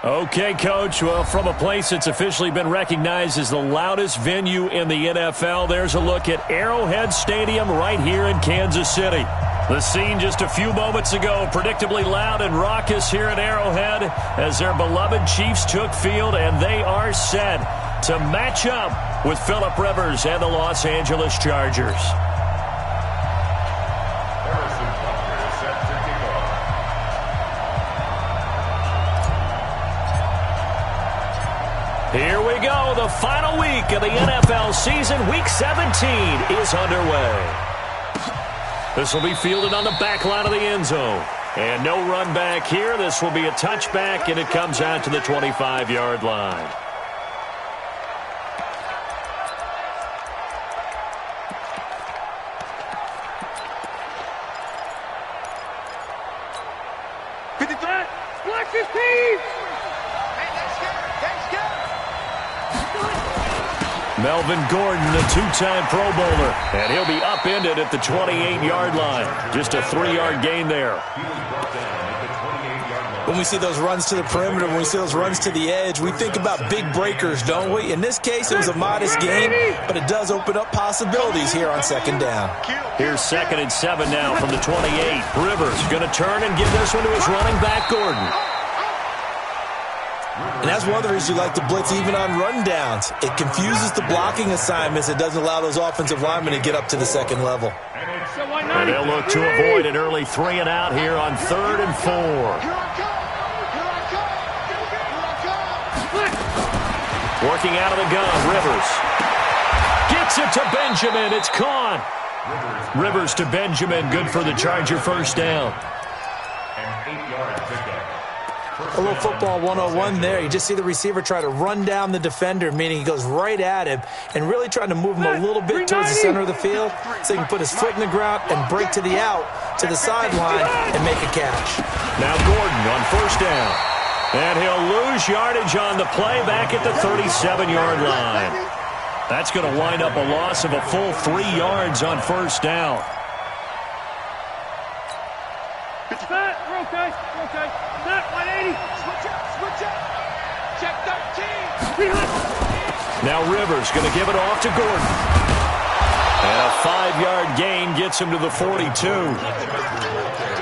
Okay, Coach. Well, from a place that's officially been recognized as the loudest venue in the NFL, there's a look at Arrowhead Stadium right here in Kansas City. The scene just a few moments ago, predictably loud and raucous here at Arrowhead as their beloved Chiefs took field, and they are set to match up with Phillip Rivers and the Los Angeles Chargers. Here we go. The final week of the NFL season. Week 17 is underway. This will be fielded on the back line of the end zone. And no run back here. This will be a touchback, and it comes out to the 25-yard line. Black 15! Melvin Gordon, the two-time Pro Bowler, and he'll be upended at the 28-yard line. Just a 3-yard gain there. When we see those runs to the perimeter, when we see those runs to the edge, we think about big breakers, don't we? In this case, it was a modest gain, but it does open up possibilities here on second down. Here's 2nd and 7 now from the 28. Rivers going to turn and give this one to his running back, Gordon. And that's one of the reasons you like to blitz even on rundowns. It confuses the blocking assignments. It doesn't allow those offensive linemen to get up to the second level. And they'll look to avoid an early 3 and out here on 3rd and 4. Working out of the gun, Rivers. Gets it to Benjamin. It's caught. Rivers to Benjamin. Good for the Charger first down. A little football 101 there. You just see the receiver try to run down the defender, meaning he goes right at him and really trying to move him a little bit towards the center of the field so he can put his foot in the ground and break to the out, to the sideline, and make a catch. Now Gordon on first down. And he'll lose yardage on the play back at the 37-yard line. That's going to wind up a loss of a full 3 yards on first down. We're okay. Set, 180. Switch up. Check 13. Now Rivers going to give it off to Gordon. And a 5-yard gain gets him to the 42.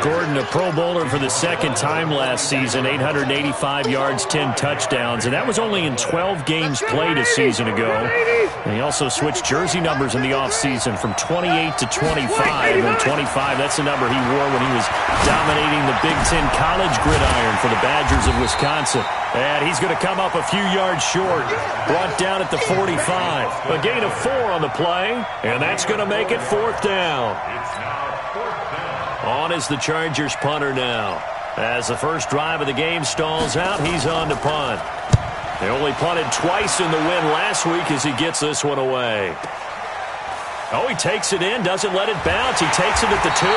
Gordon, a Pro Bowler for the second time last season, 885 yards, 10 touchdowns, and that was only in 12 games played a season ago. And he also switched jersey numbers in the offseason from 28 to 25, and 25, that's the number he wore when he was dominating the Big Ten college gridiron for the Badgers of Wisconsin. And he's going to come up a few yards short, brought down at the 45. A gain of 4 on the play, and that's going to make it 4th down. On is the Chargers punter now. As the first drive of the game stalls out, he's on to punt. They only punted twice in the win last week as he gets this one away. Oh, he takes it in, doesn't let it bounce. He takes it at the 2.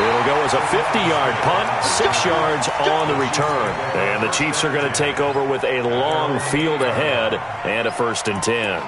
It'll go as a 50-yard punt, 6 yards on the return. And the Chiefs are going to take over with a long field ahead and a 1st and 10.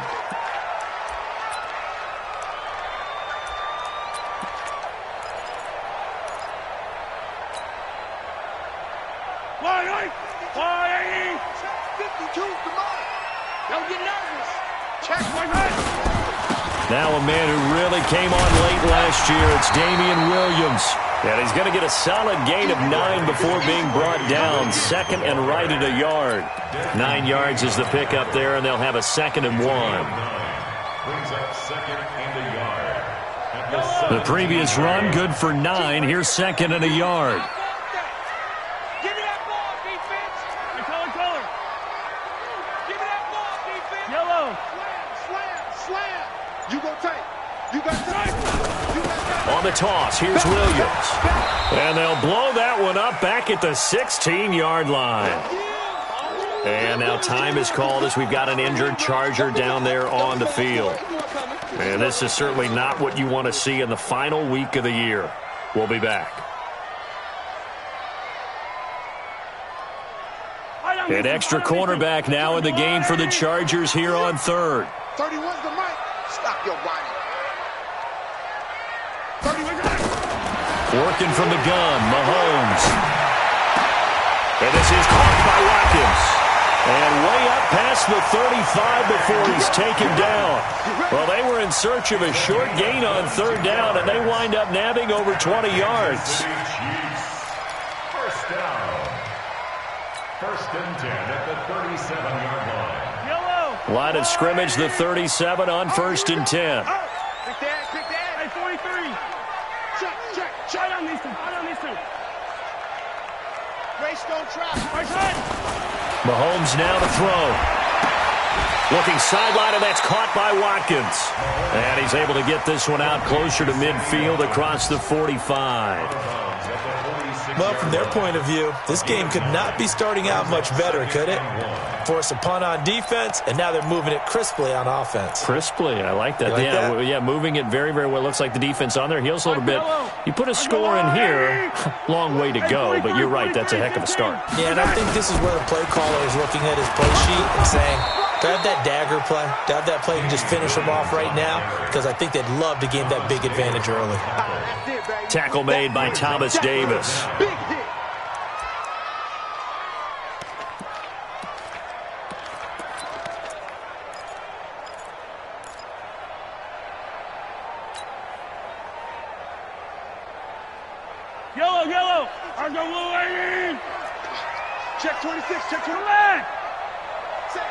Now a man who really came on late last year, it's Damian Williams. And he's going to get a solid gain of 9 before being brought down. 2nd and right at a yard. 9 yards is the pickup there, and they'll have a 2nd and 1. The previous run, good for 9. Here's 2nd and a yard. On the toss, here's Williams. And they'll blow that one up back at the 16-yard line. And now time is called as we've got an injured Charger down there on the field. And this is certainly not what you want to see in the final week of the year. We'll be back. An extra cornerback now in the game for the Chargers here on 3rd. 31's the mic. Stop your body. Working from the gun, Mahomes. And this is caught by Watkins. And way up past the 35 before he's taken down. Well, they were in search of a short gain on third down, and they wind up nabbing over 20 yards. First down. First and 10 at the 37-yard line. Yellow. Line of scrimmage, the 37 on first and 10. Pick that. Hey, 43. Check. Right on these two. Race don't trap. Right side. Mahomes now to throw. Looking sideline, and that's caught by Watkins. And he's able to get this one out closer to midfield across the 45. Well, from their point of view, this game could not be starting out much better, could it? Force a punt on defense, and now they're moving it crisply on offense. Crisply, I like that. That? Yeah, moving it very, very well. Looks like the defense on their heels a little bit. You put a score in here, long way to go, but you're right, that's a heck of a start. Yeah, and I think this is where the play caller is looking at his play sheet and saying, do I have that dagger play? Do I have that play and just finish them off right now? Because I think they'd love to gain that big advantage early. Tackle made by Thomas Davis. Big hit. Yellow. I'm going to in. Check 26. Check 29. Say.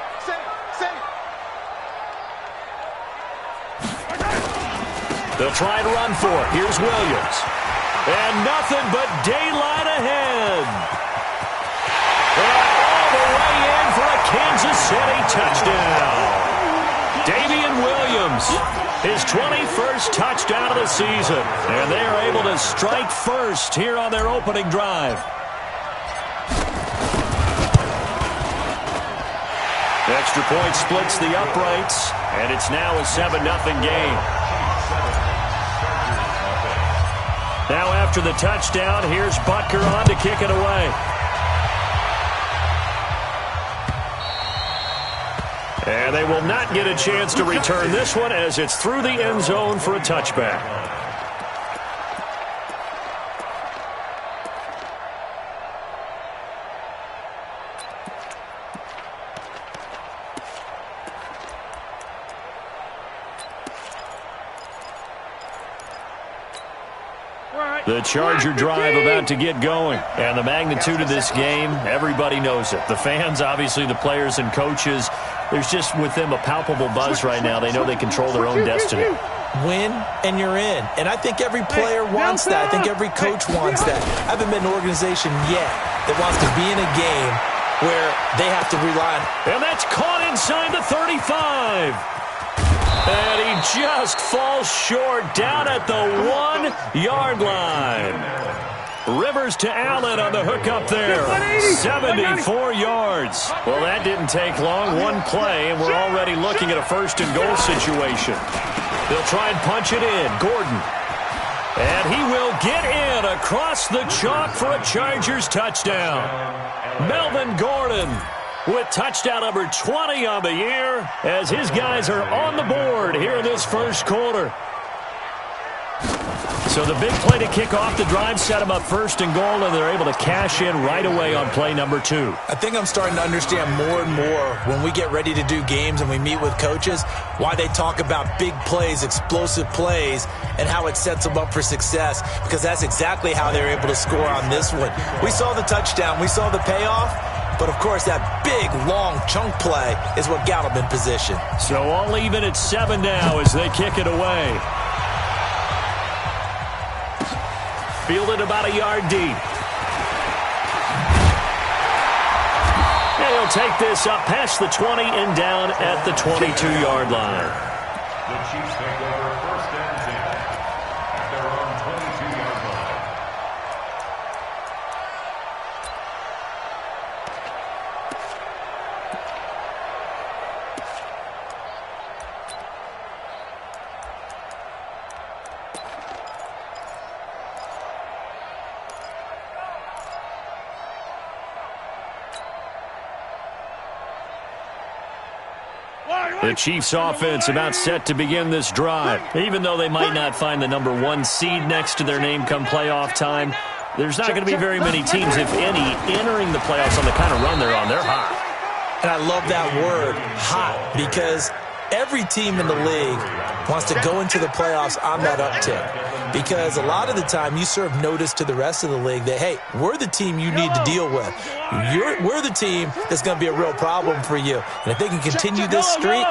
They'll try and run for it. Here's Williams. And nothing but daylight ahead. And all the way in for a Kansas City touchdown. Damian Williams, his 21st touchdown of the season. And they are able to strike first here on their opening drive. Extra point splits the uprights, and it's now a 7-0 game. Now after the touchdown, here's Butker on to kick it away. And they will not get a chance to return this one as it's through the end zone for a touchback. The Charger drive about to get going. And the magnitude of this game, everybody knows it. The fans, obviously the players and coaches, there's just with them a palpable buzz right now. They know they control their own destiny. Win, and you're in. And I think every player wants that. I think every coach wants that. I haven't been an organization yet that wants to be in a game where they have to rely on. And that's caught inside the 35. And he just falls short down at the 1-yard line. Rivers to Allen on the hook up there. 74 yards. Well, that didn't take long. One play, and we're already looking at a first-and-goal situation. They'll try and punch it in. Gordon. And he will get in across the chalk for a Chargers touchdown. Melvin Gordon with touchdown number 20 on the year as his guys are on the board here in this first quarter. So the big play to kick off the drive set them up first and goal, and they're able to cash in right away on play number 2. I think I'm starting to understand more and more when we get ready to do games and we meet with coaches why they talk about big plays, explosive plays, and how it sets them up for success, because that's exactly how they're able to score on this one. We saw the touchdown. We saw the payoff. But, of course, that big, long chunk play is what got them in position. So all even at 7 now as they kick it away. Fielded about a yard deep. And he'll take this up past the 20 and down at the 22-yard line. The Chiefs take over first and 10 at their own 22-yard line. The Chiefs offense about set to begin this drive. Even though they might not find the number 1 seed next to their name come playoff time, there's not going to be very many teams, if any, entering the playoffs on the kind of run they're on. They're hot. And I love that word, hot, because every team in the league wants to go into the playoffs on that uptick. Because a lot of the time you serve notice to the rest of the league that, hey, we're the team you need to deal with. We're the team that's going to be a real problem for you. And if they can continue this streak,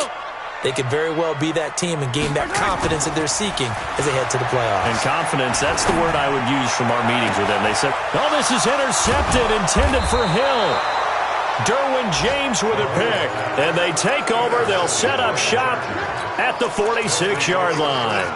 they could very well be that team and gain that confidence that they're seeking as they head to the playoffs. And confidence, that's the word I would use from our meetings with them. They said, oh, this is intercepted, intended for Hill. Derwin James with a pick. And they take over. They'll set up shop at the 46-yard line.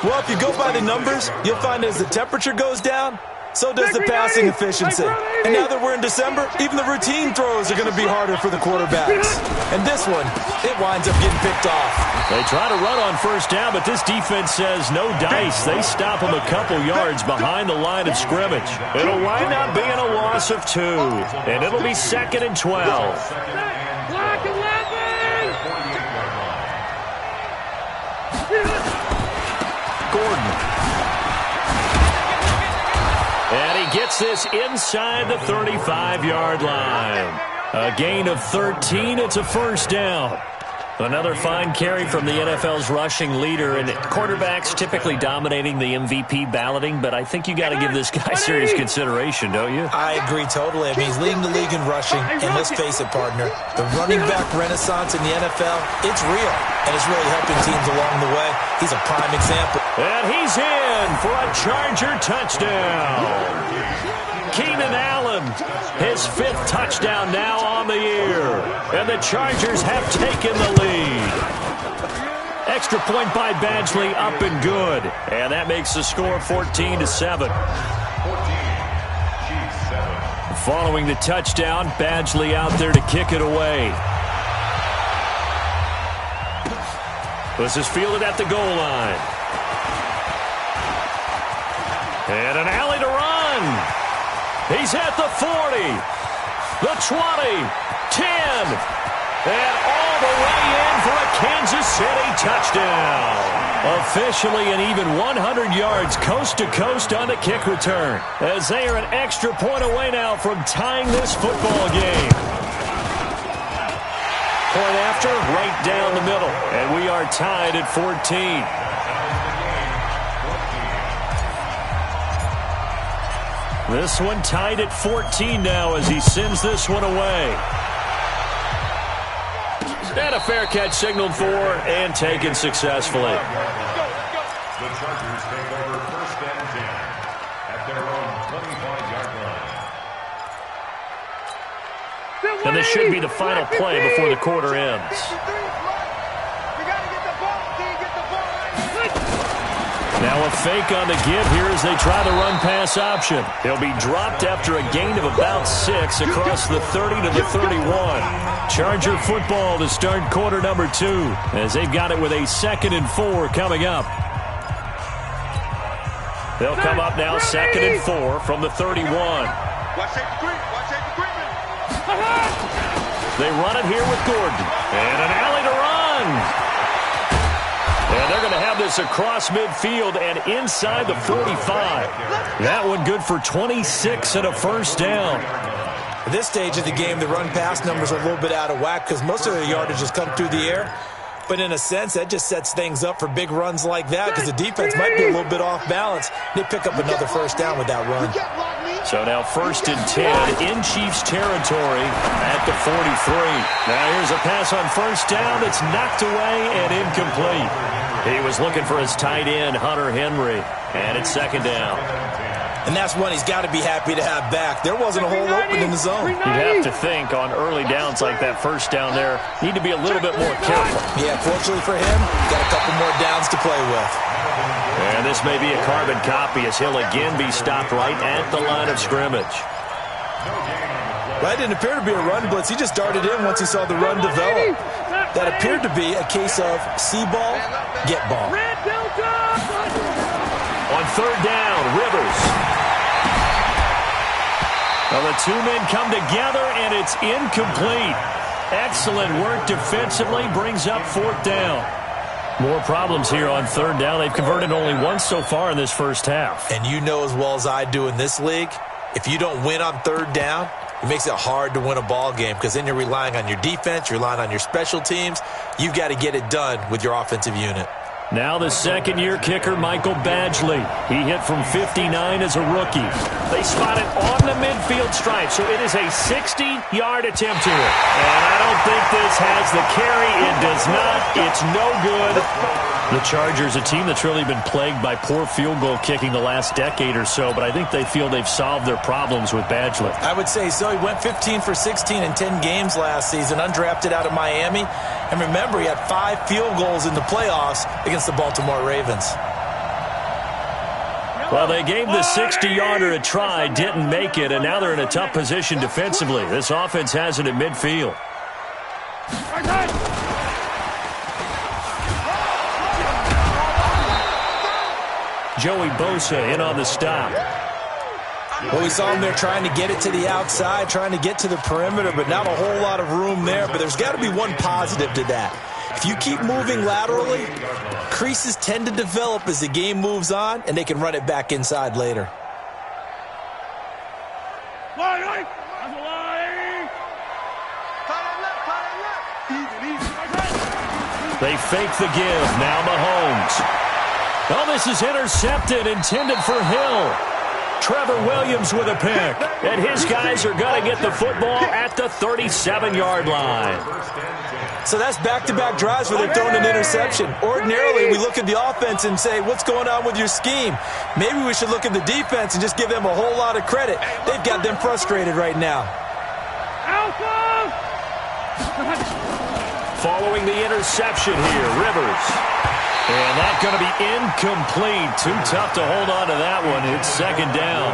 Well, if you go by the numbers, you'll find as the temperature goes down, so does the passing efficiency. And now that we're in December, even the routine throws are going to be harder for the quarterbacks. And this one, it winds up getting picked off. They try to run on first down, but this defense says no dice. They stop them a couple yards behind the line of scrimmage. It'll wind up being a loss of 2, and it'll be 2nd and 12. Block 11! Gordon. And he gets this inside the 35-yard line. A gain of 13. It's a first down. Another fine carry from the NFL's rushing leader, and quarterbacks typically dominating the MVP balloting, but I think you got to give this guy serious consideration, don't you? I agree totally. I mean, he's leading the league in rushing, and let's face it, partner, the running back renaissance in the NFL, it's real, and it's really helping teams along the way. He's a prime example. And he's in for a Charger touchdown. Keenan Allen, his 5th touchdown now on the year. And the Chargers have taken the lead. Extra point by Badgley, up and good. And that makes the score 14-7. Following the touchdown, Badgley out there to kick it away. This is fielded at the goal line. And an alley to run. He's at the 40, the 20, 10, and all the way in for a Kansas City touchdown. Officially an even 100 yards coast to coast on the kick return, as they are an extra point away now from tying this football game. Point after, right down the middle, and we are tied at 14. This one tied at 14 now as he sends this one away. And a fair catch signaled for and taken successfully. The Chargers take over 1st and 10 at their own 25-yard line. And this should be the final play before the quarter ends. Now a fake on the give here as they try the run-pass option. He'll be dropped after a gain of about 6 across the 30 to the 31. Charger football to start quarter number 2 as they've got it with a 2nd and 4 coming up. They'll come up now 2nd and 4 from the 31. They run it here with Gordon. And an alley to run. And they're going to have this across midfield and inside the 45. That one good for 26 and a first down. At this stage of the game, the run-pass numbers are a little bit out of whack because most of the yardage has come through the air. But in a sense, that just sets things up for big runs like that because the defense might be a little bit off balance. They pick up another first down with that run. So now 1st and 10 in Chiefs territory at the 43. Now here's a pass on first down that's knocked away and incomplete. He was looking for his tight end, Hunter Henry, and it's 2nd down. And that's one he's got to be happy to have back. There wasn't a hole open in the zone. You'd have to think on early downs like that first down there, need to be a little bit more careful. Yeah, fortunately for him, got a couple more downs to play with. And this may be a carbon copy as he'll again be stopped right at the line of scrimmage. That didn't appear to be a run blitz. He just darted in once he saw the run develop. That appeared to be a case of see ball, get ball. On 3rd down, Rivers. Well, the 2 men come together, and it's incomplete. Excellent work defensively, brings up 4th down. More problems here on 3rd down. They've converted only once so far in this first half. And you know as well as I do in this league, if you don't win on 3rd down, it makes it hard to win a ball game because then you're relying on your defense, you're relying on your special teams. You've got to get it done with your offensive unit. Now the second-year kicker, Michael Badgley. He hit from 59 as a rookie. They spot it on the midfield stripe, so it is a 60-yard attempt here. And I don't think this has the carry. It does not. It's no good. The Chargers, a team that's really been plagued by poor field goal kicking the last decade or so, but I think they feel they've solved their problems with Badgley. I would say so. He went 15 for 16 in 10 games last season, undrafted out of Miami. And remember, he had 5 field goals in the playoffs against the Baltimore Ravens. Well, they gave the 60-yarder a try, didn't make it, and now they're in a tough position defensively. This offense has it at midfield. Joey Bosa in on the stop. Well, we saw him there trying to get it to the outside, trying to get to the perimeter, but not a whole lot of room there. But there's got to be one positive to that. If you keep moving laterally, creases tend to develop as the game moves on, and they can run it back inside later. They fake the give. Now Mahomes. Oh, this is intercepted, intended for Hill. Trevor Williams with a pick. And his guys are going to get the football at the 37-yard line. So that's back-to-back drives where they're throwing an interception. Ordinarily, we look at the offense and say, what's going on with your scheme? Maybe we should look at the defense and just give them a whole lot of credit. They've got them frustrated right now. Following the interception here, Rivers. And that's going to be incomplete. Too tough to hold on to that one. It's second down.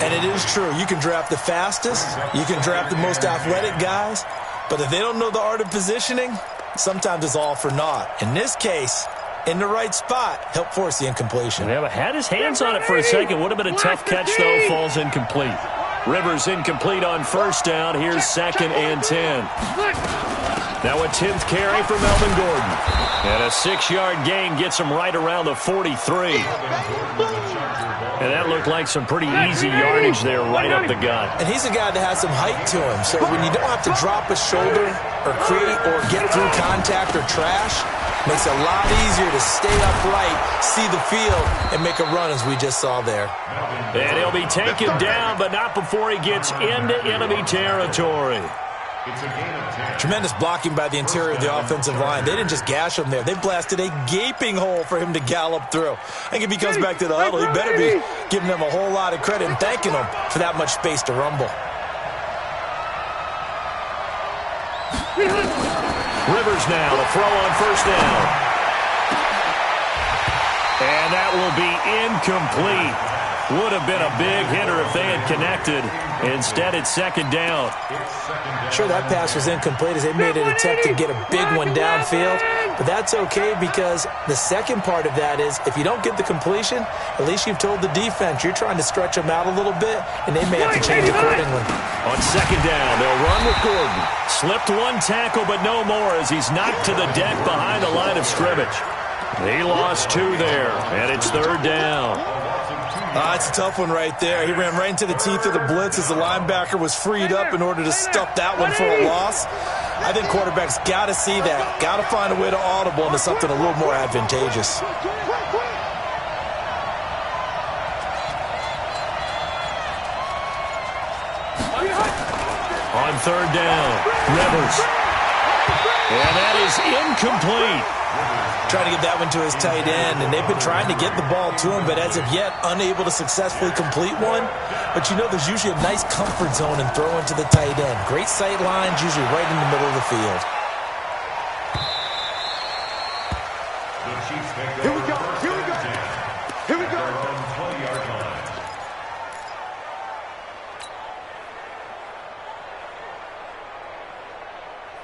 And it is true. You can draft the fastest. You can draft the most athletic guys. But if they don't know the art of positioning, sometimes it's all for naught. In this case, in the right spot, help force the incompletion. Yeah, but had his hands on it for a second. Would have been a tough catch, though. Falls incomplete. Rivers incomplete on first down. Here's 2nd and 10. Now a 10th carry for Melvin Gordon. And a 6-yard gain gets him right around the 43. And that looked like some pretty easy yardage there right up the gut. And he's a guy that has some height to him. So when you don't have to drop a shoulder or create or get through contact or trash, makes it a lot easier to stay upright, see the field, and make a run as we just saw there. And he'll be taken down, but not before he gets into enemy territory. Tremendous blocking by the interior of the offensive line. They didn't just gash him there. They blasted a gaping hole for him to gallop through. I think if he comes back to the huddle, he better be giving them a whole lot of credit and thanking them for that much space to rumble. Rivers now to throw on first down. And that will be incomplete. Would have been a big hitter if they had connected. Instead, it's second down. Sure, that pass was incomplete as they made an attempt to get a big one downfield. But that's okay because the second part of that is if you don't get the completion, at least you've told the defense you're trying to stretch them out a little bit, and they may have to change accordingly. On second down, they'll run with Gordon. Slipped one tackle, but no more as he's knocked to the deck behind the line of scrimmage. He lost 2 there, and it's third down. It's a tough one right there. He ran right into the teeth of the blitz as the linebacker was freed up in order to stuff that one for a loss. I think quarterbacks got to see that. Got to find a way to audible into something a little more advantageous. On third down, Rivers. And that is incomplete. Trying to get that one to his tight end, and they've been trying to get the ball to him, but as of yet, unable to successfully complete one. But you know there's usually a nice comfort zone in throwing to the tight end. Great sight lines, usually right in the middle of the field. Here we go. Here we go. Here we go.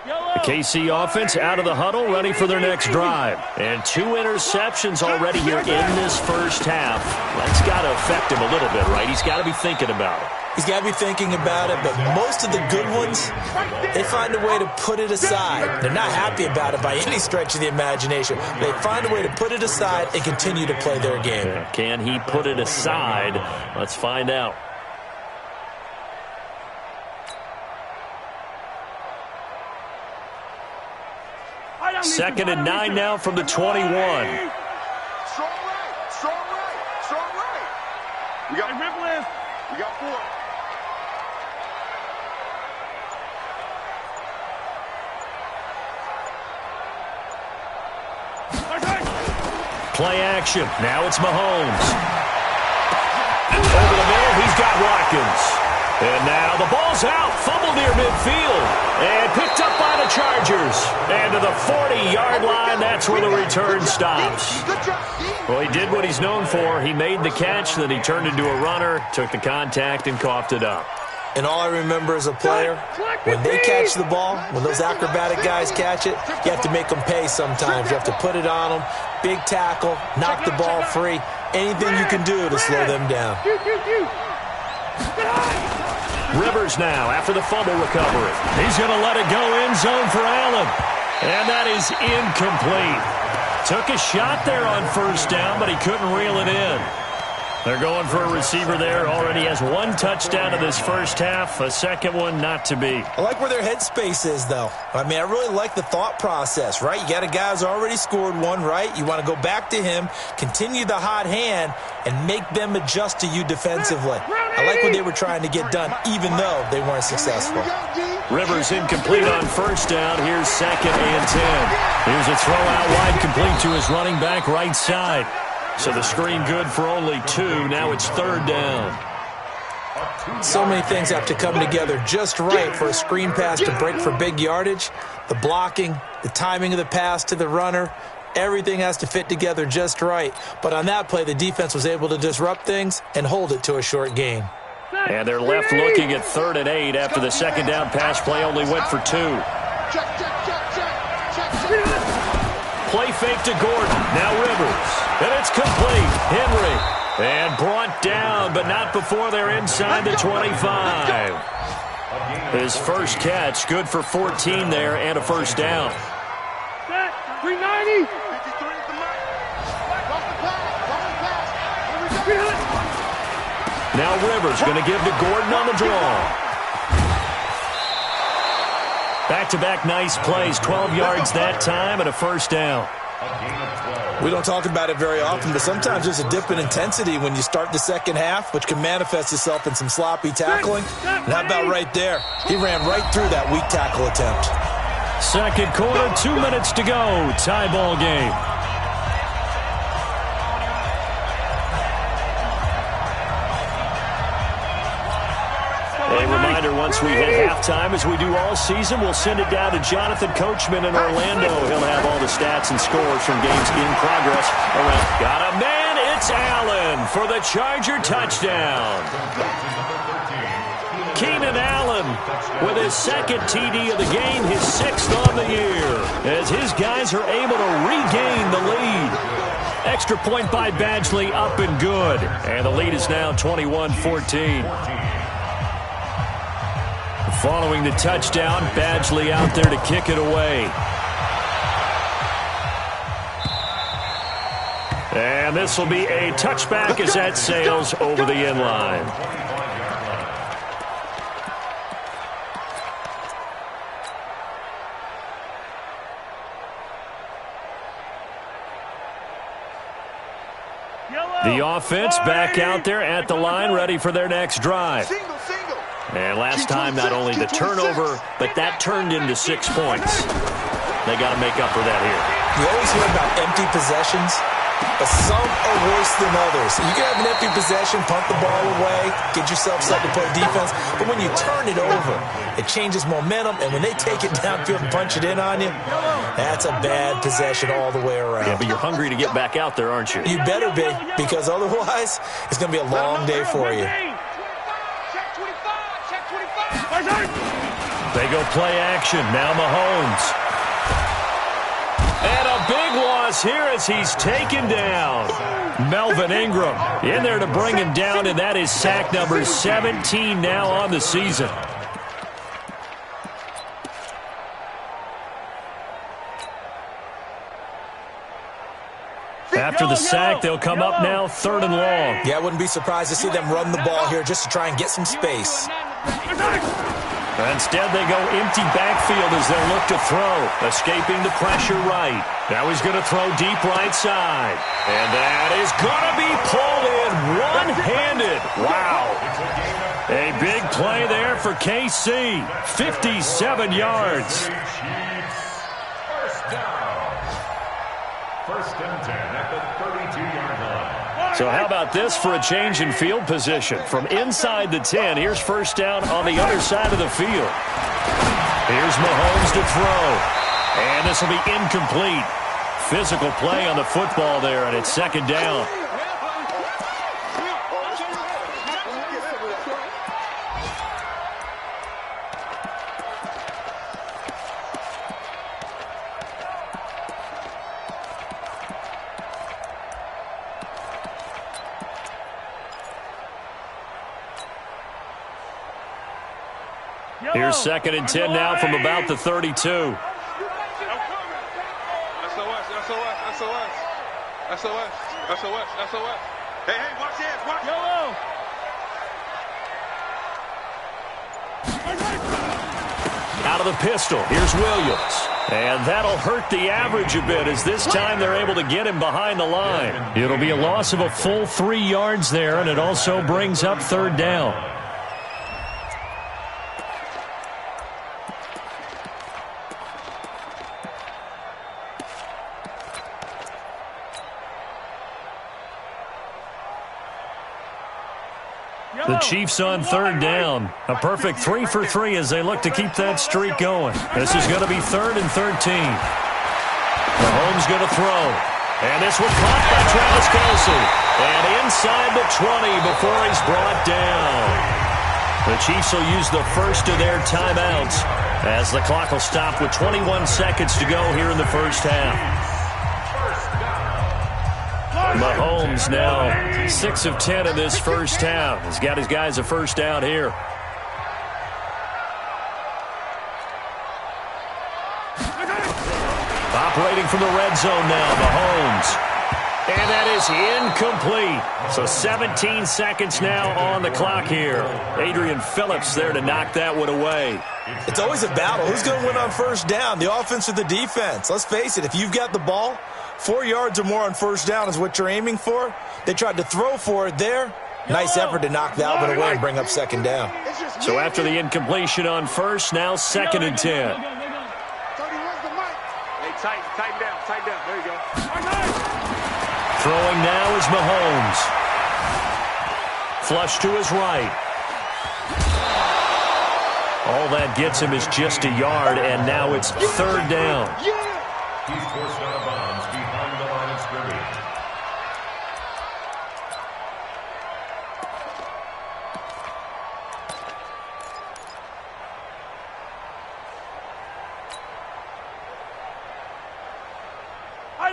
The KC offense out of the huddle, ready for their next drive. And 2 interceptions already here in this first half. That's got to affect him a little bit, right? He's got to be thinking about it. He's got to be thinking about it, but most of the good ones, they find a way to put it aside. They're not happy about it by any stretch of the imagination. They find a way to put it aside and continue to play their game. Can he put it aside? Let's find out. 2nd and 9 now from the 21. Strong right, strong right, strong right. We got rip left. We got 4. Play action. Now it's Mahomes. Over the middle, he's got Watkins. And now the ball's out. Fumble near midfield. And picked up by the Chargers. And to the 40-yard line, that's where the return stops. Well, he did what he's known for. He made the catch, then he turned into a runner, took the contact, and coughed it up. And all I remember as a player, when they catch the ball, when those acrobatic guys catch it, you have to make them pay sometimes. You have to put it on them, big tackle, knock the ball free, anything you can do to slow them down. Rivers now after the fumble recovery. He's going to let it go end zone for Allen. And that is incomplete. Took a shot there on first down, but he couldn't reel it in. They're going for a receiver there. Already has 1 touchdown in this first half. A second one not to be. I like where their headspace is, though. I mean, I really like the thought process, right? You got a guy who's already scored 1, right? You want to go back to him, continue the hot hand, and make them adjust to you defensively. I like what they were trying to get done, even though they weren't successful. Rivers incomplete on first down. Here's 2nd and 10. Here's a throw out wide, complete to his running back right side. So the screen good for only 2. Now it's 3rd down. So many things have to come together just right for a screen pass to break for big yardage. The blocking, the timing of the pass to the runner, everything has to fit together just right. But on that play, the defense was able to disrupt things and hold it to a short gain. And they're left looking at 3rd and 8 after the 2nd down pass play only went for 2. Play fake to Gordon. Now Rivers. And it's complete. Henry. And brought down, but not before they're inside the 25. His first catch, good for 14 there and a first down. 390. Now Rivers going to give to Gordon on the draw. Back-to-back nice plays, 12 yards that time and a first down. We don't talk about it very often, but sometimes there's a dip in intensity when you start the second half, which can manifest itself in some sloppy tackling. And how about right there? He ran right through that weak tackle attempt. Second quarter, 2 minutes to go. Tie ball game. A reminder, once we hit halftime, as we do all season, we'll send it down to Jonathan Coachman in Orlando. He'll have all the stats and scores from games in progress. Got a man, it's Allen for the Charger touchdown. Keenan Allen with his 2nd TD of the game, his 6th on the year, as his guys are able to regain the lead. Extra point by Badgley, up and good. And the lead is now 21-14. Following the touchdown, Badgley out there to kick it away. And this will be a touchback as that sails over the end line. The offense back out there at the line, ready for their next drive. And last time, not only the turnover, but that turned into 6 points. They got to make up for that here. You always hear about empty possessions, but some are worse than others. You can have an empty possession, punt the ball away, get yourself set to play defense, but when you turn it over, it changes momentum, and when they take it downfield and punch it in on you, that's a bad possession all the way around. Yeah, but you're hungry to get back out there, aren't you? You better be, because otherwise, it's going to be a long day for you. They go play action. Now Mahomes. And a big loss here as he's taken down. Melvin Ingram in there to bring him down, and that is sack number 17 now on the season. After the sack, they'll come up now 3rd and long. Yeah, I wouldn't be surprised to see them run the ball here just to try and get some space. Instead, they go empty backfield as they look to throw. Escaping the pressure right. Now he's going to throw deep right side. And that is going to be pulled in one-handed. Wow. A big play there for KC. 57 yards. First down. First and 10 at the 32-yard line. So how about this for a change in field position? From inside the 10, here's first down on the other side of the field. Here's Mahomes to throw. And this will be incomplete. Physical play on the football there, and it's second down. Here's second and 10 now from about the 32. SOS. Hey, watch this. Watch. Yellow. Out of the pistol. Here's Williams. And that'll hurt the average a bit as this time they're able to get him behind the line. It'll be a loss of a full 3 yards there, and it also brings up third down. The Chiefs on third down. A perfect 3 for 3 as they look to keep that streak going. This is going to be 3rd and 13. Mahomes going to throw. And this one caught by Travis Kelce. And inside the 20 before he's brought down. The Chiefs will use the first of their timeouts as the clock will stop with 21 seconds to go here in the first half. Mahomes now 6 of 10 in this first half. He's got his guys a first down here. Operating from the red zone now, Mahomes. And that is incomplete. So 17 seconds now on the clock here. Adrian Phillips there to knock that one away. It's always a battle. Who's going to win on first down, the offense or the defense? Let's face it, if you've got the ball, 4 yards or more on first down is what you're aiming for. They tried to throw for it there. Nice effort to knock that one away and bring up second down. So after the incompletion on first, now second and 10. Tighten down. There you go. Throwing now is Mahomes. Flush to his right. All that gets him is just a yard, and now it's third down. He's forced out of bounds behind the line of scrimmage.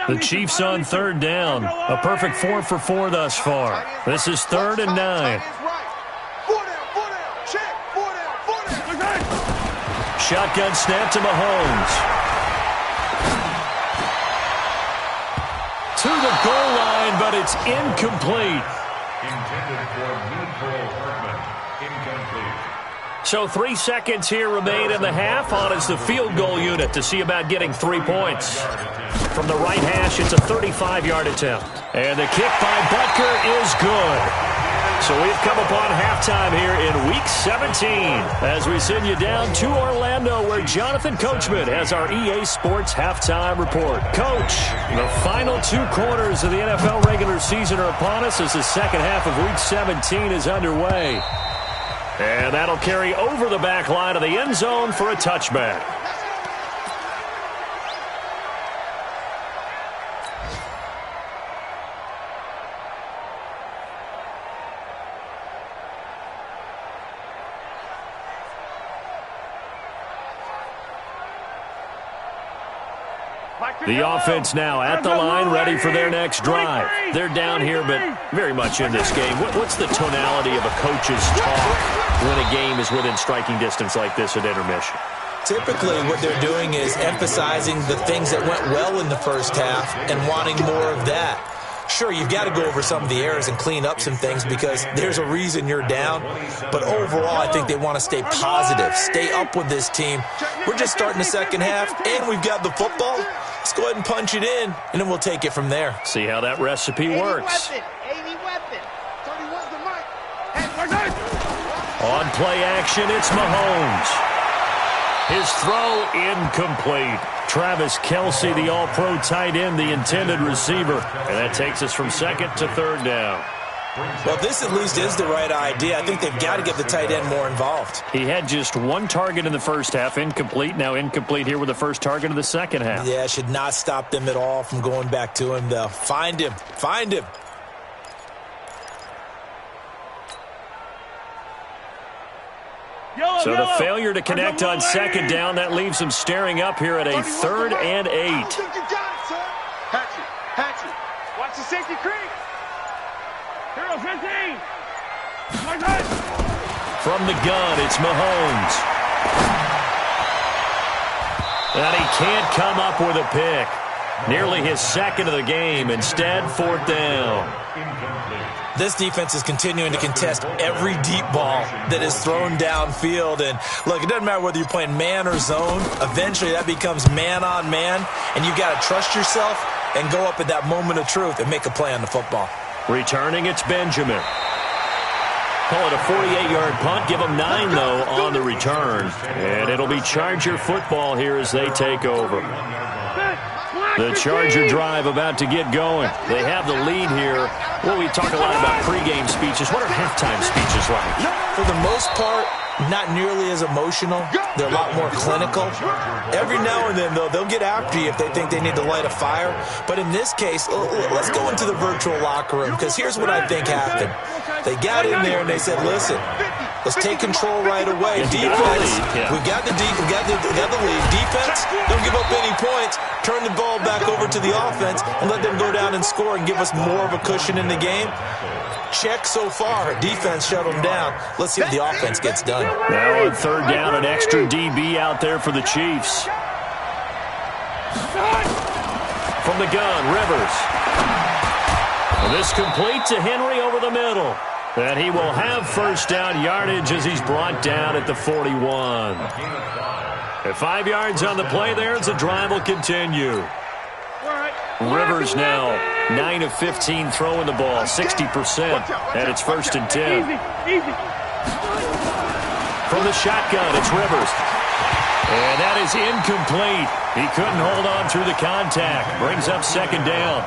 The Chiefs on third down. A perfect 4 for 4 thus far. This is 3rd and 9. Shotgun snap to Mahomes. To the goal line, but it's incomplete. Intended for Nicole Hartman. Incomplete. So 3 seconds here remain in the half. On is the field goal unit to see about getting 3 points. From the right hash, it's a 35-yard attempt. And the kick by Butker is good. So we've come upon halftime here in Week 17 as we send you down to Orlando where Jonathan Coachman has our EA Sports Halftime Report. Coach, the final 2 quarters of the NFL regular season are upon us as the second half of Week 17 is underway. And that'll carry over the back line of the end zone for a touchback. The offense now at the line, ready for their next drive. They're down here, but very much in this game. What's the tonality of a coach's talk when a game is within striking distance like this at intermission? Typically, what they're doing is emphasizing the things that went well in the first half and wanting more of that. Sure, you've got to go over some of the errors and clean up some things because there's a reason you're down. But overall, I think they want to stay positive, stay up with this team. We're just starting the second half, and we've got the football. Let's go ahead and punch it in, and then we'll take it from there. See how that recipe works. 80 weapon. 31's the mic. On play action, it's Mahomes. His throw incomplete. Travis Kelce, the all-pro tight end, the intended receiver. And that takes us from second to third down. Well, this at least is the right idea. I think they've got to get the tight end more involved. He had just one target in the first half, incomplete. Now incomplete here with the first target of the second half. Yeah, should not stop them at all from going back to him, though. Find him. Find him. So the failure to connect on second down, that leaves him staring up here at a 3rd and 8. Hatchet. Watch the safety creep. Hero 15. From the gun, it's Mahomes. And he can't come up with a pick. Nearly his second of the game. Instead, 4th down. This defense is continuing to contest every deep ball that is thrown downfield. And, look, it doesn't matter whether you're playing man or zone. Eventually, that becomes man-on-man, and you've got to trust yourself and go up at that moment of truth and make a play on the football. Returning, it's Benjamin. Call it a 48-yard punt. Give them 9, though, on the return. And it'll be Charger football here as they take over. The Charger drive about to get going. They have the lead here. Well, we talk a lot about pregame speeches. What are halftime speeches like? For the most part, not nearly as emotional. They're a lot more clinical. Every now and then, though, they'll get after you if they think they need to light a fire. But in this case, let's go into the virtual locker room, because here's what I think happened. They got in there and they said, listen, let's take control right away. Defense, we've got the lead. Defense, don't give up any points. Turn the ball back over to the offense and let them go down and score and give us more of a cushion in the game. Check so far. Defense shut them down. Let's see if the offense gets done. Now on 3rd down, an extra DB out there for the Chiefs. From the gun, Rivers. And this complete to Henry over the middle. And he will have 1st down yardage as he's brought down at the 41. At 5 yards on the play there as the drive will continue. Rivers now 9 of 15 throwing the ball, 60%, and it's 1st and 10. From the shotgun, it's Rivers. And that is incomplete. He couldn't hold on through the contact. Brings up 2nd down.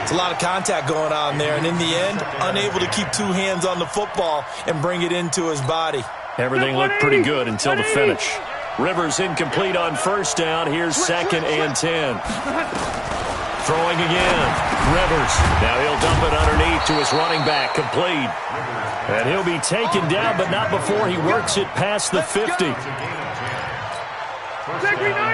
It's a lot of contact going on there, and in the end, unable to keep 2 hands on the football and bring it into his body. Everything looked pretty good until the finish. Rivers incomplete on 1st down. Here's 2nd and 10. Throwing again. Rivers. Now he'll dump it underneath to his running back. Complete. And he'll be taken down, but not before he works it past the 50.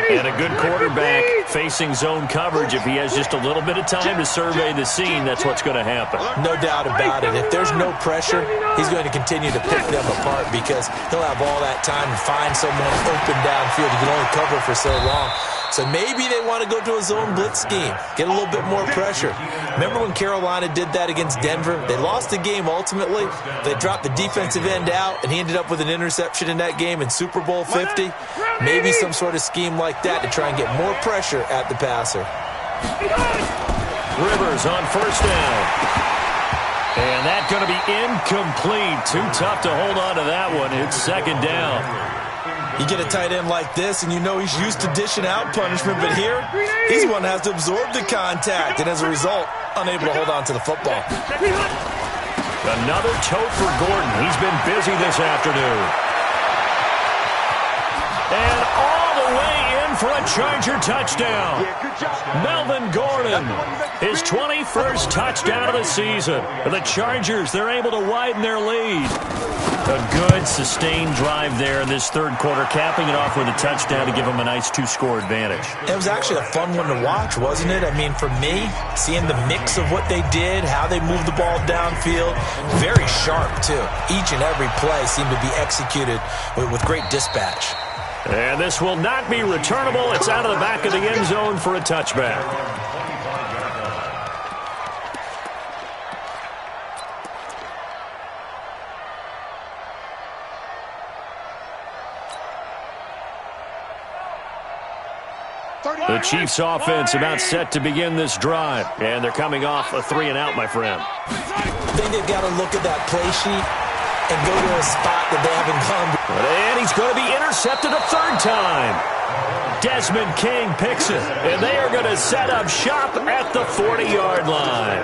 And a good quarterback facing zone coverage. If he has just a little bit of time to survey the scene, that's what's going to happen. No doubt about it. If there's no pressure, he's going to continue to pick them apart because he'll have all that time to find someone open downfield. He can only cover for so long. So maybe they want to go to a zone blitz scheme, get a little bit more pressure. Remember when Carolina did that against Denver? They lost the game ultimately. They dropped the defensive end out, and he ended up with an interception in that game in Super Bowl 50. Maybe some sort of scheme like that to try and get more pressure at the passer. Rivers on 1st down. And that's going to be incomplete. Too tough to hold on to that one. It's 2nd down. You get a tight end like this, and you know he's used to dishing out punishment, but here, he's one that has to absorb the contact, and as a result, unable to hold on to the football. Another tote for Gordon. He's been busy this afternoon. And all the way in for a Charger touchdown. Melvin Gordon, his 21st touchdown of the season. The Chargers, they're able to widen their lead. A good, sustained drive there in this 3rd quarter, capping it off with a touchdown to give them a nice 2-score advantage. It was actually a fun one to watch, wasn't it? I mean, for me, seeing the mix of what they did, how they moved the ball downfield, very sharp, too. Each and every play seemed to be executed with great dispatch. And this will not be returnable. It's out of the back of the end zone for a touchback. The Chiefs offense about set to begin this drive. And they're coming off a 3-and-out, my friend. I think they've got to look at that play sheet and go to a spot that they haven't gone to. And he's going to be intercepted a third time. Desmond King picks it. And they are going to set up shop at the 40-yard line.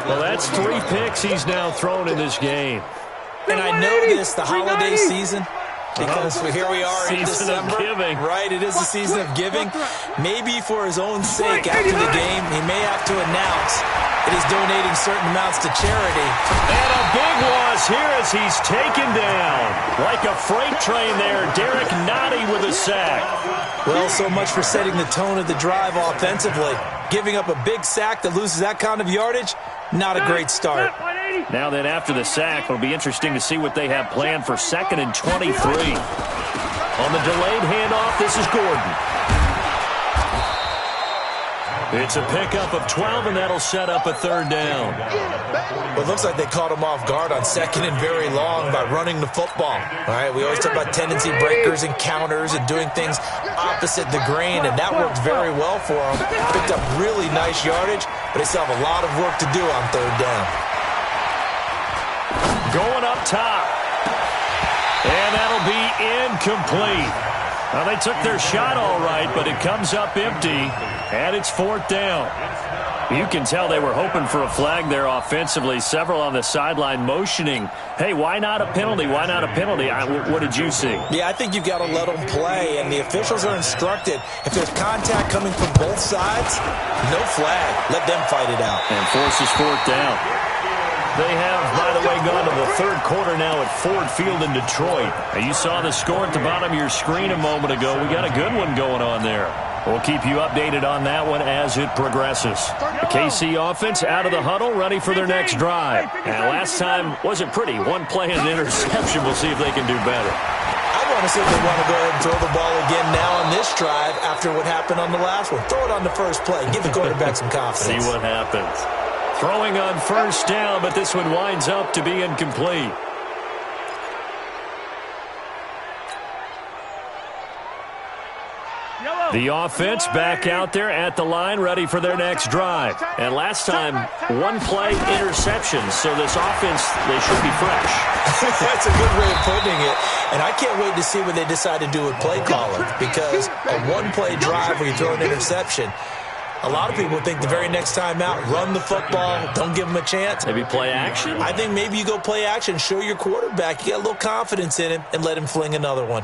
Well, that's 3 picks he's now thrown in this game. And I know this, the holiday season, because here we are in December. Right, it is the season of giving. Maybe for his own sake after the game, he may have to announce that he's donating certain amounts to charity. And a big loss here as he's taken down. Like a freight train there, Derek Nottie with a sack. Well, so much for setting the tone of the drive offensively. Giving up a big sack that loses that kind of yardage, not a great start. Now then, after the sack, it'll be interesting to see what they have planned for 2nd and 23. On the delayed handoff, this is Gordon. It's a pickup of 12, and that'll set up a 3rd down. Well, it looks like they caught him off guard on 2nd and very long by running the football. All right, we always talk about tendency breakers and counters and doing things opposite the grain, and that worked very well for them. Picked up really nice yardage, but they still have a lot of work to do on 3rd down. Going up top. And that'll be incomplete. Well, they took their shot all right, but it comes up empty, and it's 4th down. You can tell they were hoping for a flag there offensively. Several on the sideline motioning, hey, why not a penalty? Why not a penalty? What did you see? Yeah, I think you've got to let them play, and the officials are instructed, if there's contact coming from both sides, no flag. Let them fight it out. And forces 4th down. They have, by the way, gone to the 3rd quarter now at Ford Field in Detroit. Now, you saw the score at the bottom of your screen a moment ago. We got a good one going on there. We'll keep you updated on that one as it progresses. The KC offense out of the huddle, ready for their next drive. And last time wasn't pretty. 1 play and an interception. We'll see if they can do better. I want to see if they want to go ahead and throw the ball again now on this drive after what happened on the last one. Throw it on the first play. Give the quarterback some confidence. See what happens. Throwing on 1st down, but this one winds up to be incomplete. The offense back out there at the line, ready for their next drive. And last time, 1 play interception, so this offense, they should be fresh. That's a good way of putting it. And I can't wait to see what they decide to do with play calling, because a 1-play drive where you throw an interception, a lot of people think the very next time out, run the football, don't give them a chance. Maybe play action? I think maybe you go play action, show your quarterback you got a little confidence in him, and let him fling another one.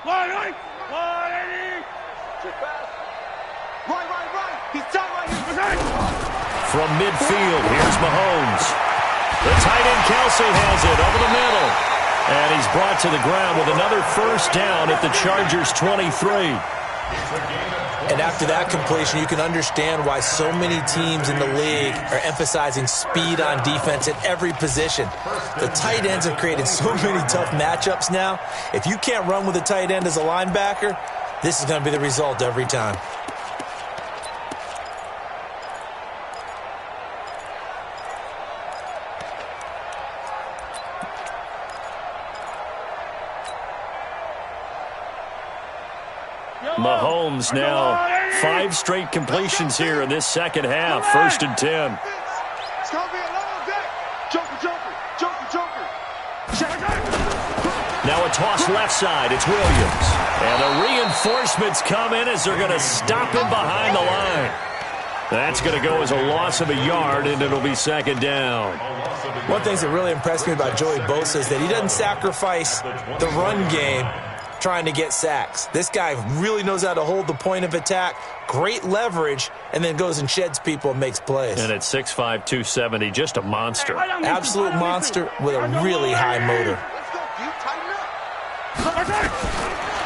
Right. He's done right here. From midfield, here's Mahomes. The tight end Kelsey has it over the middle. And he's brought to the ground with another 1st down at the Chargers' 23. And after that completion, you can understand why so many teams in the league are emphasizing speed on defense at every position. The tight ends have created so many tough matchups now. If you can't run with a tight end as a linebacker, this is going to be the result every time. Mahomes now 5 straight completions here in this second half. 1st and 10. It's going to be a long day. Joker. Now a toss left side. It's Williams. And the reinforcements come in as they're going to stop him behind the line. That's going to go as a loss of a yard, and it'll be 2nd down. One thing that really impressed me about Joey Bosa is that he doesn't sacrifice the run game trying to get sacks. This guy really knows how to hold the point of attack, great leverage, and then goes and sheds people and makes plays. And at 6'5", 270, just a monster. Absolute monster with a really high motor.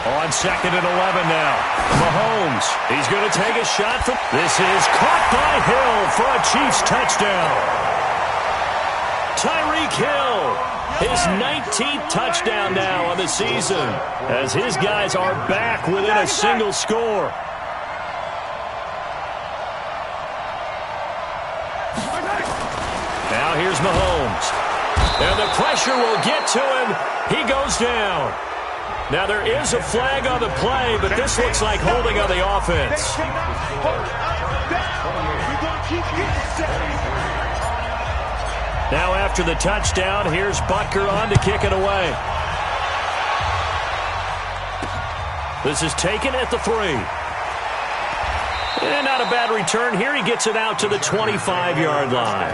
On 2nd and 11 now. Mahomes, he's going to take a shot from... This is caught by Hill for a Chiefs touchdown. Tyreek Hill. His 19th touchdown now on the season as his guys are back within a single score. Now here's Mahomes. And the pressure will get to him. He goes down. Now, there is a flag on the play, but this looks like holding on the offense. Now, after the touchdown, here's Butker on to kick it away. This is taken at the 3. And not a bad return here. He gets it out to the 25-yard line.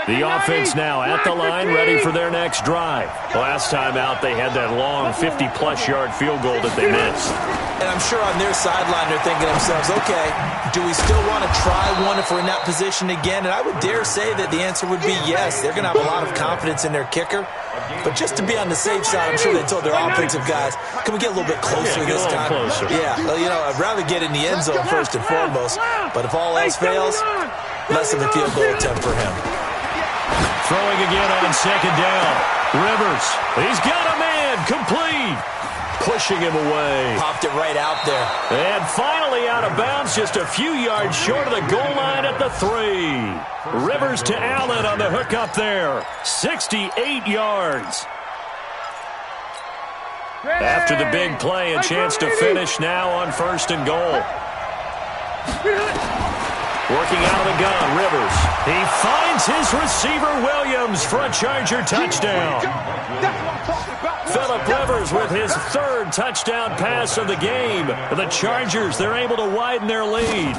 The offense now at the line, ready for their next drive. Last time out, they had that long 50-plus yard field goal that they missed. And I'm sure on their sideline, they're thinking to themselves, okay, do we still want to try one if we're in that position again? And I would dare say that the answer would be yes. They're going to have a lot of confidence in their kicker. But just to be on the safe side, I'm sure they told their offensive guys, can we get a little bit closer this time? Closer. Yeah, well, you know, I'd rather get in the end zone first and foremost. But if all else fails, less of a field goal attempt for him. Throwing again on second down. Rivers, he's got a man, complete. Pushing him away. Popped it right out there. And finally out of bounds, just a few yards short of the goal line at the 3. Rivers to Allen on the hook up there. 68 yards. After the big play, a chance to finish now on 1st and goal. Working out of the gun, Rivers. He finds his receiver, Williams, for a Charger touchdown. Phillip Rivers with his 3rd touchdown pass of the game. The Chargers, they're able to widen their lead.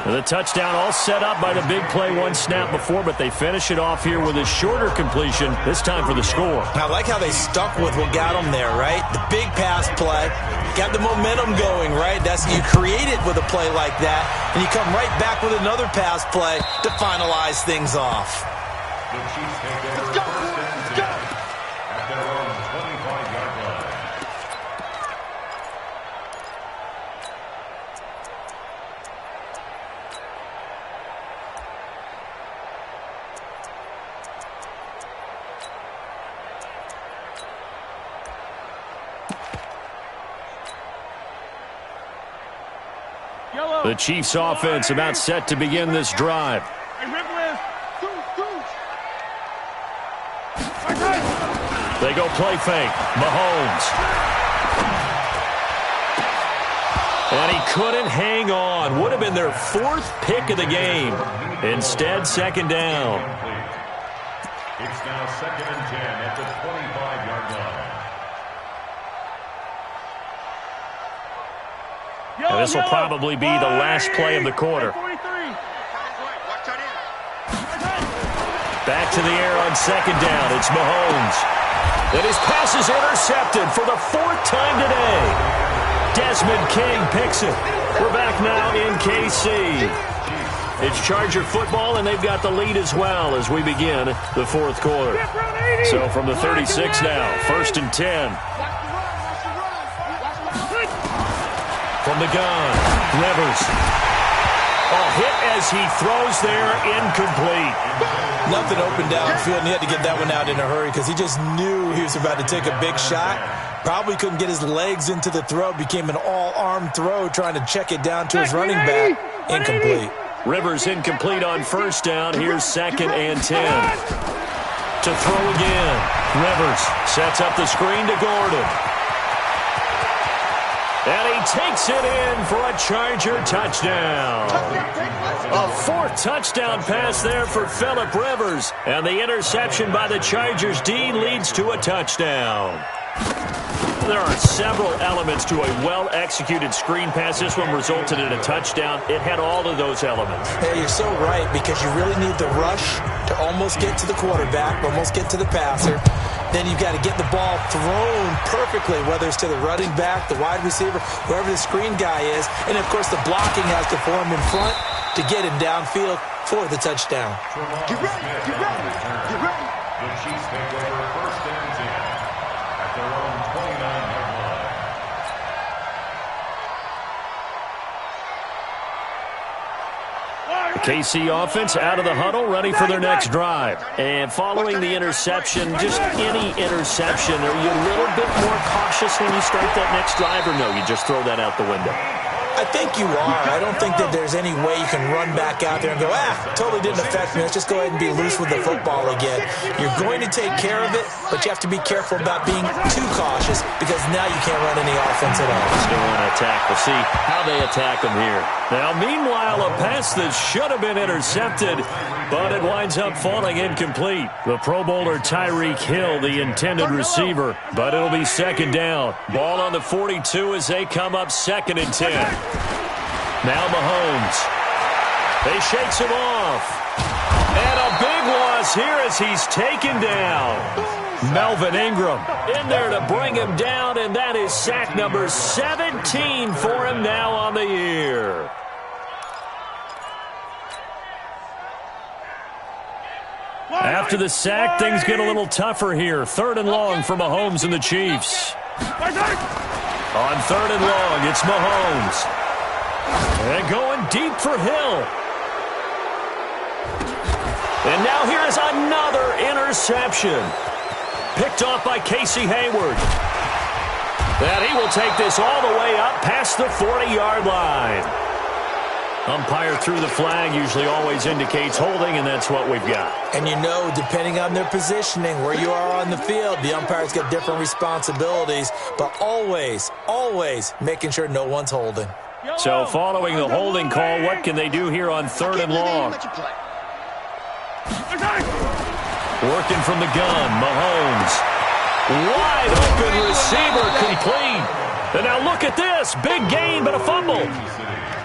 And the touchdown all set up by the big play one snap before, but they finish it off here with a shorter completion, this time for the score. I like how they stuck with what got them there, right? The big pass play, got the momentum going, right? That's you create it with a play like that, and you come right back with another pass play to finalize things off. The Chiefs take over 1st and 10 at their own 25-yard line. The Chiefs offense about set to begin this drive. They go play fake. Mahomes. And he couldn't hang on. Would have been their 4th pick of the game. Instead, 2nd down. It's now 2nd and 10 at the 25-yard line. And this will probably be the last play of the quarter. Back to the air on 2nd down. It's Mahomes. And his pass is intercepted for the 4th time today. Desmond King picks it. We're back now in KC. It's Charger football, and they've got the lead as well as we begin the 4th quarter. So from the 36 now, 1st and 10. From the gun, Rivers. Hit as he throws there, incomplete. Nothing open downfield, and he had to get that one out in a hurry because he just knew he was about to take a big shot. Probably couldn't get his legs into the throw. Became an all-arm throw trying to check it down to his running back. Incomplete. Rivers incomplete on 1st down. Here's 2nd and 10. To throw again. Rivers sets up the screen to Gordon. And he takes it in for a Charger touchdown. A 4th touchdown pass there for Phillip Rivers. And the interception by the Chargers D leads to a touchdown. There are several elements to a well-executed screen pass. This one resulted in a touchdown. It had all of those elements. Hey, you're so right, because you really need the rush to almost get to the quarterback, almost get to the passer. Then you've got to get the ball thrown perfectly, whether it's to the running back, the wide receiver, whoever the screen guy is. And, of course, the blocking has to form in front to get him downfield for the touchdown. Get ready, get ready, get ready. The Chiefs take over 1st and 10 at their own 29-yard line. The KC offense out of the huddle, ready for their next drive. And following the interception, just any interception, are you a little bit more cautious when you start that next drive, or no, you just throw that out the window? I think you are. I don't think that there's any way you can run back out there and go, totally didn't affect me. Let's just go ahead and be loose with the football again. You're going to take care of it, but you have to be careful about being too cautious because now you can't run any offense at all. Still want to attack. We'll see how they attack them here. Now, meanwhile, a pass that should have been intercepted, but it winds up falling incomplete. The Pro Bowler Tyreek Hill, the intended receiver, but it'll be second down. Ball on the 42 as they come up 2nd and 10. Now Mahomes. They shakes him off. And a big loss here as he's taken down. Melvin Ingram in there to bring him down, and that is sack number 17 for him now on the year. After the sack, things get a little tougher here. 3rd and long for Mahomes and the Chiefs. On 3rd and long, it's Mahomes. And going deep for Hill. And now here is another interception. Picked off by Casey Hayward. And he will take this all the way up past the 40-yard line. Umpire threw the flag, usually always indicates holding, and that's what we've got. And you know, depending on their positioning, where you are on the field, the umpires get different responsibilities, but always, always making sure no one's holding. So following the holding call, what can they do here on 3rd and long? Working from the gun, Mahomes. Wide open receiver complete. And now look at this, big gain but a fumble.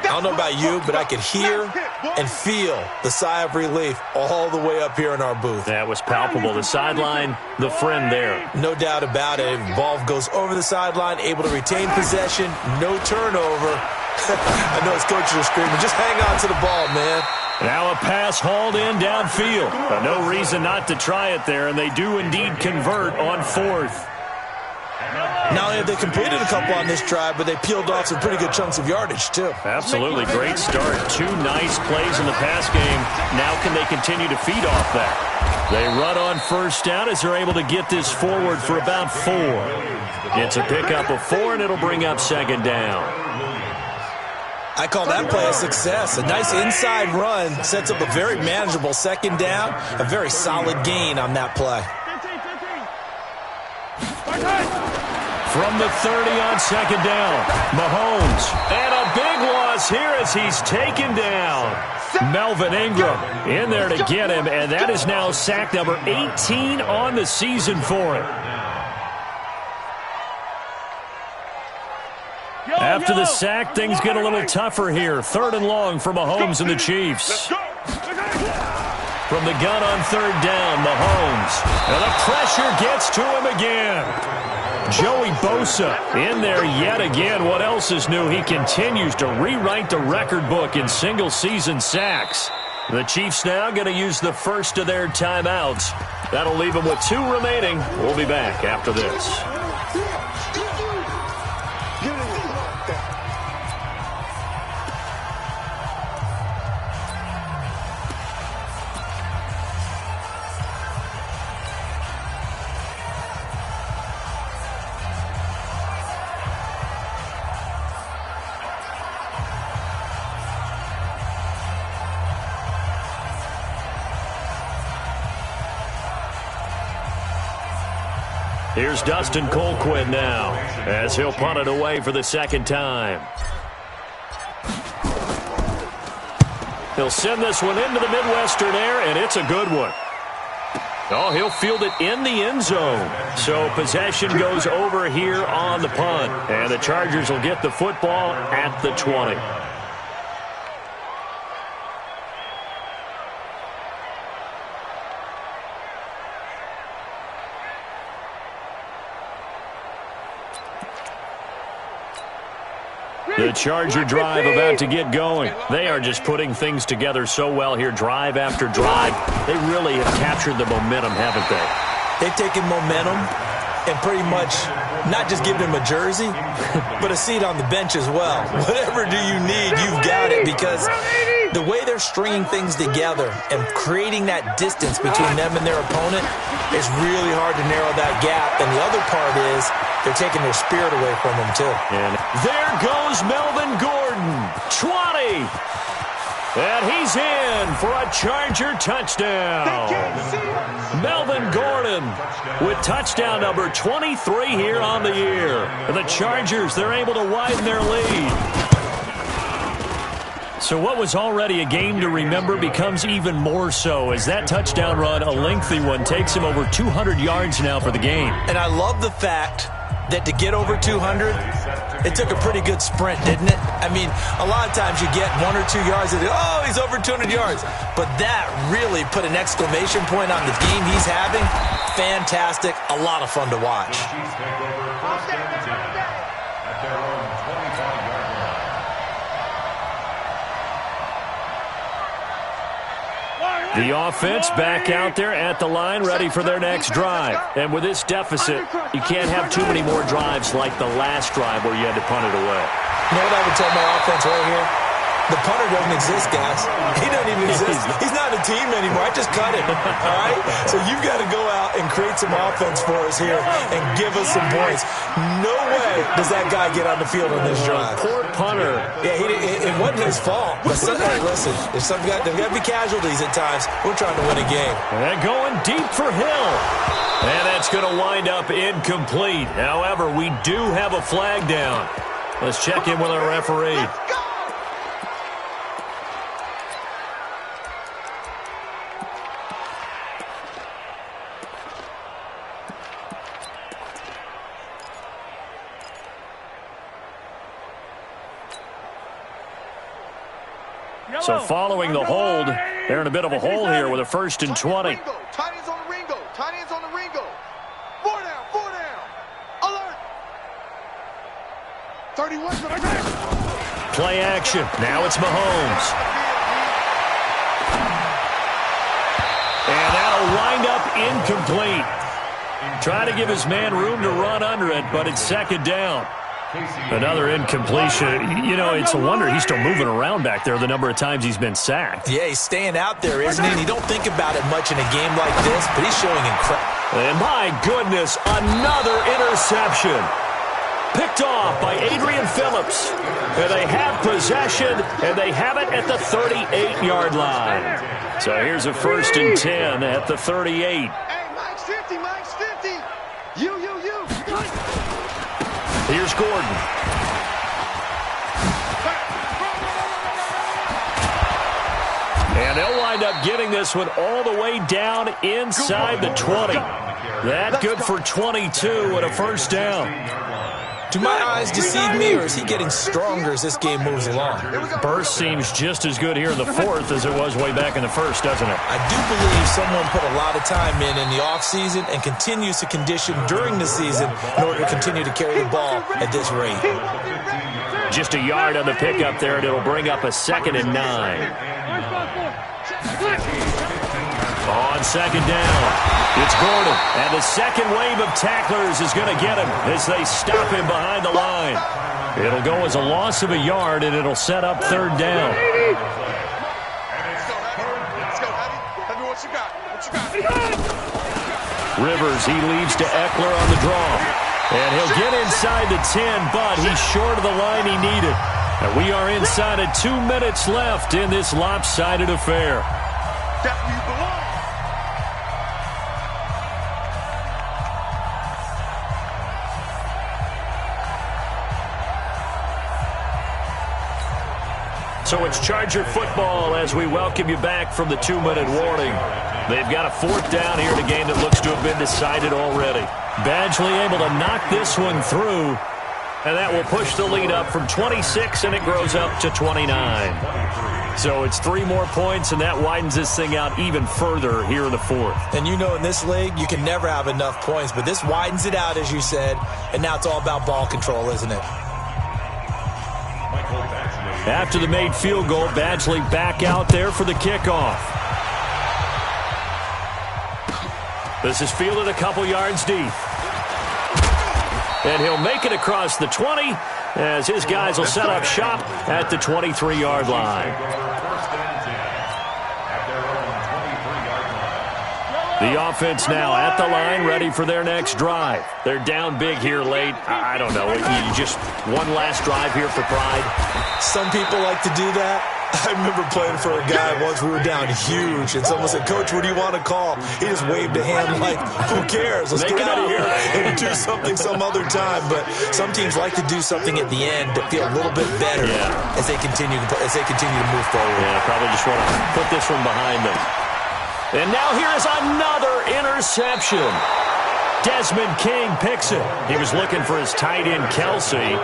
I don't know about you, but I could hear and feel the sigh of relief all the way up here in our booth. That was palpable. The sideline, the friend there. No doubt about it. Ball goes over the sideline, able to retain possession, no turnover. I know his coaches are screaming, just hang on to the ball, man. Now a pass hauled in downfield. But no reason not to try it there, and they do indeed convert on 4th. Not only have they completed a couple on this drive, but they peeled off some pretty good chunks of yardage, too. Absolutely. Great start. 2 nice plays in the pass game. Now can they continue to feed off that? They run on 1st down as they're able to get this forward for about 4. It's a pickup of 4, and it'll bring up 2nd down. I call that play a success. A nice inside run sets up a very manageable 2nd down. A very solid gain on that play. From the 30 on 2nd down, Mahomes. And a big loss here as he's taken down. Melvin Ingram in there to get him, and that is now sack number 18 on the season for him. After the sack, things get a little tougher here. 3rd and long for Mahomes and the Chiefs. From the gun on 3rd down, Mahomes. And the pressure gets to him again. Joey Bosa in there yet again. What else is new? He continues to rewrite the record book in single-season sacks. The Chiefs now going to use the first of their timeouts. That'll leave them with 2 remaining. We'll be back after this. Here's Dustin Colquitt now as he'll punt it away for the 2nd time. He'll send this one into the Midwestern air, and it's a good one. Oh, he'll field it in the end zone. So possession goes over here on the punt, and the Chargers will get the football at the 20. The Charger drive about to get going. They are just putting things together so well here, drive after drive. They really have captured the momentum, haven't they? They've taken momentum and pretty much not just given him a jersey, but a seat on the bench as well. Whatever do you need, you've got it, because the way they're stringing things together and creating that distance between them and their opponent, it's really hard to narrow that gap. And the other part is they're taking their spirit away from them, too. And there goes Melvin Gordon, 20. And he's in for a Charger touchdown. Melvin Gordon with touchdown number 23 here on the year. And the Chargers, they're able to widen their lead. So what was already a game to remember becomes even more so as that touchdown run, a lengthy one, takes him over 200 yards now for the game. And I love the fact that to get over 200, it took a pretty good sprint, didn't it? I mean, a lot of times you get 1 or 2 yards and, oh, he's over 200 yards. But that really put an exclamation point on the game he's having. Fantastic. A lot of fun to watch. The offense back out there at the line, ready for their next drive. And with this deficit, you can't have too many more drives like the last drive where you had to punt it away. You know what I would tell my offense right here? The punter doesn't exist, guys. He doesn't even exist. He's not a team anymore. I just cut him, all right? So you've got to go out and create some offense for us here and give us some points. No way does that guy get on the field on this drive. Poor punter. Yeah, it wasn't his fault. But hey, listen, there's got to be casualties at times. We're trying to win a game. And going deep for Hill. And that's going to wind up incomplete. However, we do have a flag down. Let's check in with our referee. So following the hold, they're in a bit of a hole here with a 1st and 20. Tight ends on the Ringo. Tight ends on the Ringo. 4 down. 4 down. Alert. 31. Play action. Now it's Mahomes. And that'll wind up incomplete. Trying to give his man room to run under it, but it's 2nd down. Another incompletion. You know, it's a wonder he's still moving around back there the number of times he's been sacked. Yeah, he's staying out there, isn't he? And you don't think about it much in a game like this, but he's showing incredible. And my goodness, another interception. Picked off by Adrian Phillips. And they have possession, and they have it at the 38-yard line. So here's a 1st and 10 at the 38. Hey, Mike's 50. Mike's 50. You. Here's Gordon. And they'll wind up getting this one all the way down inside the 20. That good for 22 and a 1st down. Do my eyes deceive me, or is he getting stronger as this game moves along? Burst seems just as good here in the 4th as it was way back in the 1st, doesn't it? I do believe someone put a lot of time in the offseason and continues to condition during the season in order to continue to carry the ball at this rate. Just a yard on the pickup there, and it'll bring up a 2nd and 9. On 2nd down. It's Gordon, and the second wave of tacklers is going to get him as they stop him behind the line. It'll go as a loss of a yard, and it'll set up 3rd down. Rivers, he leads to Eckler on the draw. And he'll get inside the 10, but he's short of the line he needed. And we are inside of 2 minutes left in this lopsided affair. That's where you belong. So it's Charger football as we welcome you back from the 2-minute warning. They've got a 4th down here in a game that looks to have been decided already. Badgley able to knock this one through, and that will push the lead up from 26, and it grows up to 29. So it's 3 more points, and that widens this thing out even further here in the 4th. And you know in this league, you can never have enough points, but this widens it out, as you said, and now it's all about ball control, isn't it? After the made field goal, Badgley back out there for the kickoff. This is fielded a couple yards deep. And he'll make it across the 20 as his guys will set up shop at the 23-yard line. The offense now at the line, ready for their next drive. They're down big here late. I don't know. You just one last drive here for pride. Some people like to do that. I remember playing for a guy once. We were down huge, and someone said, "Coach, what do you want to call?" He just waved a hand like, "Who cares? Let's get out of here and do something some other time." But some teams like to do something at the end to feel a little bit better as they continue to move forward. Yeah, probably just want to put this one behind them. And now here is another interception. Desmond King picks it. He was looking for his tight end, Kelsey.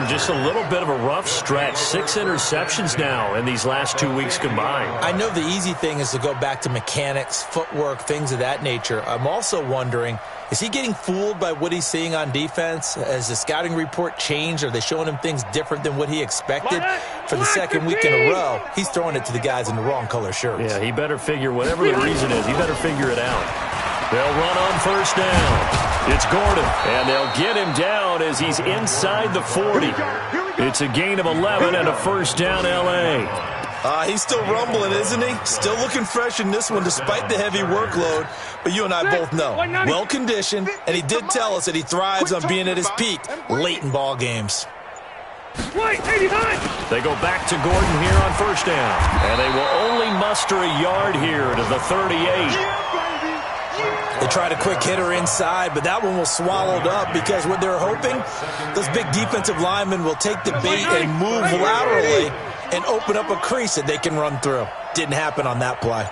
Just a little bit of a rough stretch. 6 interceptions now in these last 2 weeks combined. I know the easy thing is to go back to mechanics, footwork, things of that nature. I'm also wondering, is he getting fooled by what he's seeing on defense? Has the scouting report changed? Are they showing him things different than what he expected? For the second week in a row, he's throwing it to the guys in the wrong color shirts. Yeah, he better figure, whatever the reason is, he better figure it out. They'll run on first down. It's Gordon, and they'll get him down as he's inside the 40. It's a gain of 11 and a first down, L.A. He's still rumbling, isn't he? Still looking fresh in this one despite the heavy workload. But you and I both know, well-conditioned, and he did tell us that he thrives on being at his peak late in ball games. They go back to Gordon here on first down, and they will only muster a yard here to the 38. They tried a quick hitter inside, but that one was swallowed up because what they're hoping, those big defensive linemen will take the bait and move laterally and open up a crease that they can run through. Didn't happen on that play.